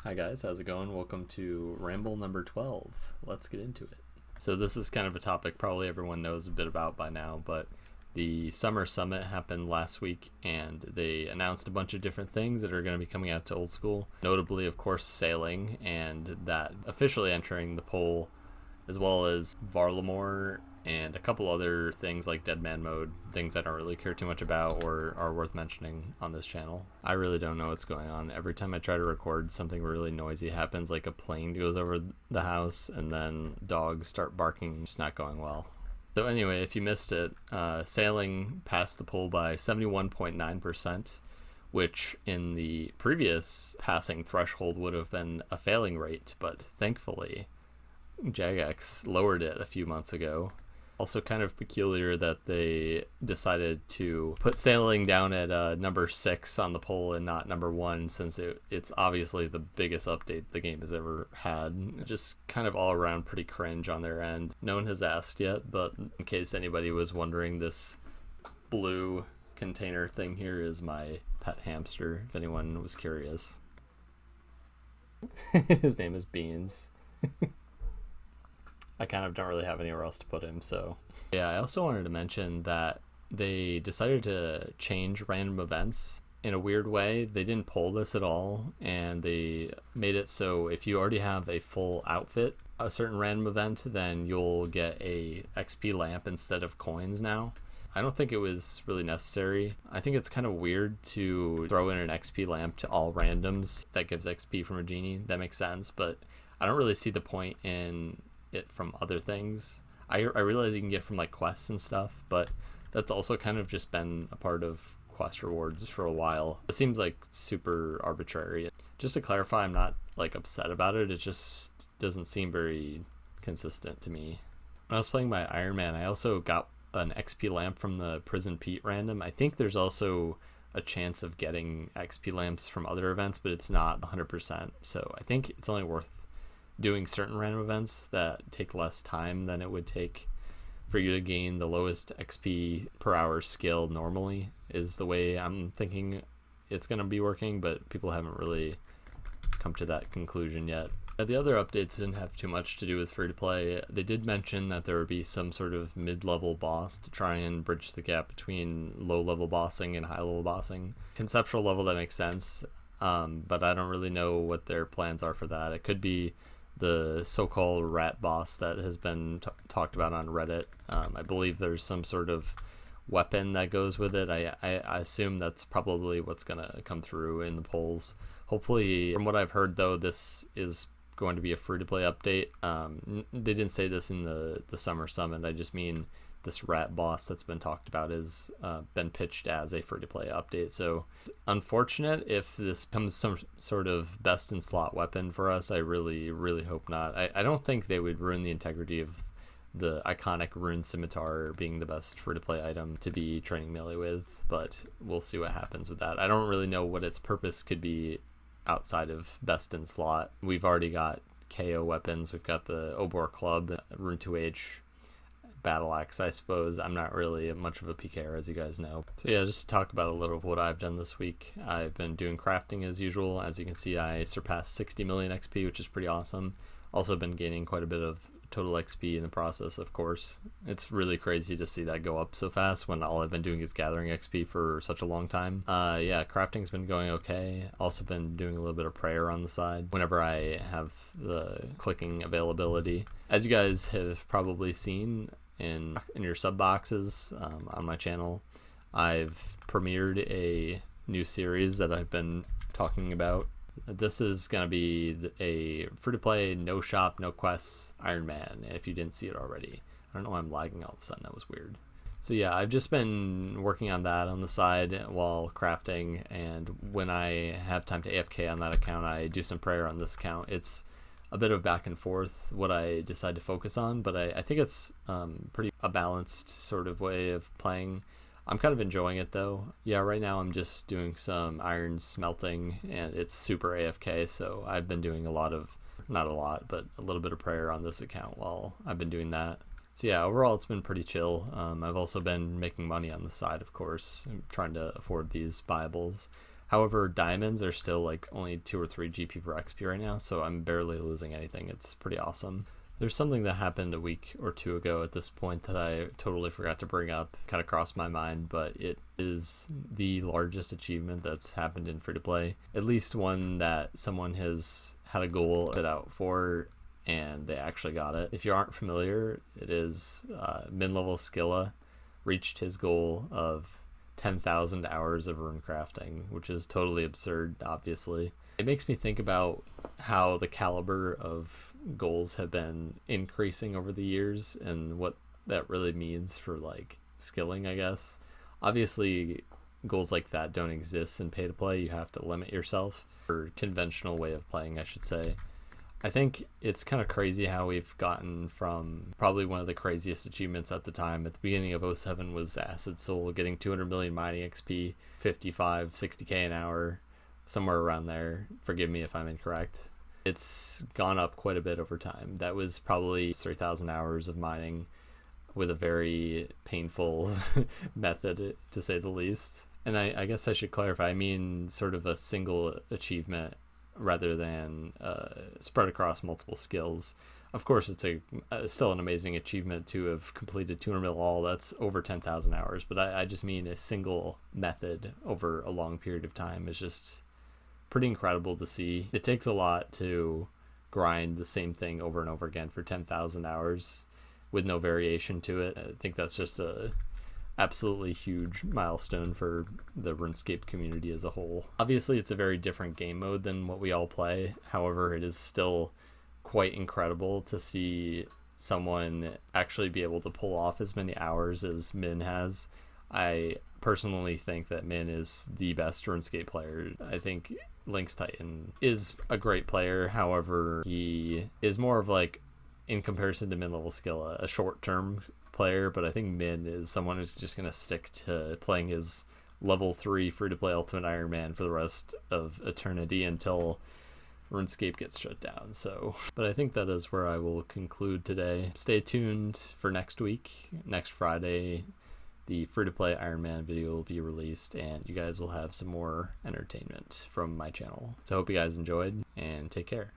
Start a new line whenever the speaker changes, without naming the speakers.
Hi guys, how's it going? Welcome to Ramble number 12. Let's get into it. So this is kind of a topic probably everyone knows a bit about by now, but the Summer Summit happened last week and they announced a bunch of different things that are going to be coming out to Old School. Notably, of course, sailing, and that officially entering the poll, as well as Varlamore and a couple other things like Dead Man Mode, things I don't really care too much about or are worth mentioning on this channel. I really don't know what's going on. Every time I try to record, something really noisy happens, like a plane goes over the house and then dogs start barking. It's not going well. So anyway, if you missed it, sailing passed the poll by 71.9%, which in the previous passing threshold would have been a failing rate, but thankfully Jagex lowered it a few months ago. Also kind of peculiar that they decided to put sailing down at number 6 on the poll and not number 1, since it's obviously the biggest update the game has ever had. Just kind of all around pretty cringe on their end. No one has asked yet, but in case anybody was wondering, this blue container thing here is my pet hamster, if anyone was curious. His name is Beans. I kind of don't really have anywhere else to put him, so. Yeah, I also wanted to mention that they decided to change random events in a weird way. They didn't poll this at all, and they made it so if you already have a full outfit, a certain random event, then you'll get a XP lamp instead of coins now. I don't think it was really necessary. I think it's kind of weird to throw in an XP lamp to all randoms that gives XP from a genie. That makes sense, but I don't really see the point in it from other things. I realize you can get from like quests and stuff, but that's also kind of just been a part of quest rewards for a while. It seems like super arbitrary. Just to clarify, I'm not like upset about it. It just doesn't seem very consistent to me. When I was playing my Iron Man, I also got an XP lamp from the Prison Pete random. I think there's also a chance of getting XP lamps from other events, but it's not 100%. So I think it's only worth doing certain random events that take less time than it would take for you to gain the lowest XP per hour skill normally, is the way I'm thinking it's going to be working, but people haven't really come to that conclusion yet. The other updates didn't have too much to do with free-to-play. They did mention that there would be some sort of mid-level boss to try and bridge the gap between low-level bossing and high-level bossing. Conceptual level, that makes sense, but I don't really know what their plans are for that. It could be the so-called rat boss that has been talked about on Reddit. I believe there's some sort of weapon that goes with it. I assume that's probably what's going to come through in the polls. Hopefully, from what I've heard, though, this is going to be a free-to-play update. They didn't say this in the Summer Summit. I just mean this rat boss that's been talked about has been pitched as a free-to-play update. So unfortunate if this becomes some sort of best in slot weapon for us. I really, really hope not. I don't think they would ruin the integrity of the iconic rune scimitar being the best free-to-play item to be training melee with, but we'll see what happens with that. I don't really know what its purpose could be outside of best in slot. We've already got KO weapons. We've got the Obor Club, Rune 2H, Battle Axe, I suppose. I'm not really much of a PKer, as you guys know. So yeah, just to talk about a little of what I've done this week. I've been doing crafting as usual. As you can see, I surpassed 60 million XP, which is pretty awesome. Also been gaining quite a bit of total XP in the process, of course. It's really crazy to see that go up so fast when all I've been doing is gathering XP for such a long time. Yeah, crafting's been going okay. Also been doing a little bit of prayer on the side whenever I have the clicking availability. As you guys have probably seen in your sub boxes on my channel, I've premiered a new series that I've been talking about. This is going to be a free-to-play, no shop, no quests Iron Man, if you didn't see it already. I don't know why I'm lagging all of a sudden. That was weird. So yeah, I've just been working on that on the side while crafting, and when I have time to AFK on that account, I do some prayer on this account. It's a bit of back and forth what I decide to focus on, but I think it's pretty a balanced sort of way of playing. I'm kind of enjoying it though. Yeah, right now I'm just doing some iron smelting and it's super AFK, so I've been doing a lot of, not a lot, but a little bit of prayer on this account while I've been doing that. So yeah, overall it's been pretty chill. I've also been making money on the side, of course. I'm trying to afford these Bibles. However, diamonds are still like only 2 or 3 GP per XP right now, so I'm barely losing anything. It's pretty awesome. There's something that happened a week or two ago at this point that I totally forgot to bring up. Kind of crossed my mind, but it is the largest achievement that's happened in free-to-play. At least one that someone has had a goal set out for, and they actually got it. If you aren't familiar, it is min-level Skilla reached his goal of 10,000 hours of runecrafting, which is totally absurd, obviously. It makes me think about how the caliber of goals have been increasing over the years and what that really means for like skilling, I guess. Obviously, goals like that don't exist in pay to play. You have to limit yourself, or conventional way of playing, I should say. I think it's kind of crazy how we've gotten from probably one of the craziest achievements at the time. At the beginning of 07 was Acid Soul getting 200 million mining XP, 55, 60k an hour, somewhere around there. Forgive me if I'm incorrect. It's gone up quite a bit over time. That was probably 3,000 hours of mining with a very painful method, to say the least. And I guess I should clarify, I mean sort of a single achievement rather than spread across multiple skills. Of course, it's still an amazing achievement to have completed 200 mil all. That's over 10,000 hours. But I just mean a single method over a long period of time is just pretty incredible to see. It takes a lot to grind the same thing over and over again for 10,000 hours with no variation to it. I think that's just a absolutely huge milestone for the RuneScape community as a whole. Obviously, it's a very different game mode than what we all play. However, it is still quite incredible to see someone actually be able to pull off as many hours as Min has. I personally think that Min is the best RuneScape player. I think Lynx Titan is a great player. However, he is more of like, in comparison to mid-level skill, a short-term player, but I think Min is someone who's just going to stick to playing his level 3 free-to-play Ultimate Iron Man for the rest of eternity until RuneScape gets shut down. But I think that is where I will conclude today. Stay tuned for next week. Next Friday, the free-to-play Iron Man video will be released, and you guys will have some more entertainment from my channel. So I hope you guys enjoyed, and take care.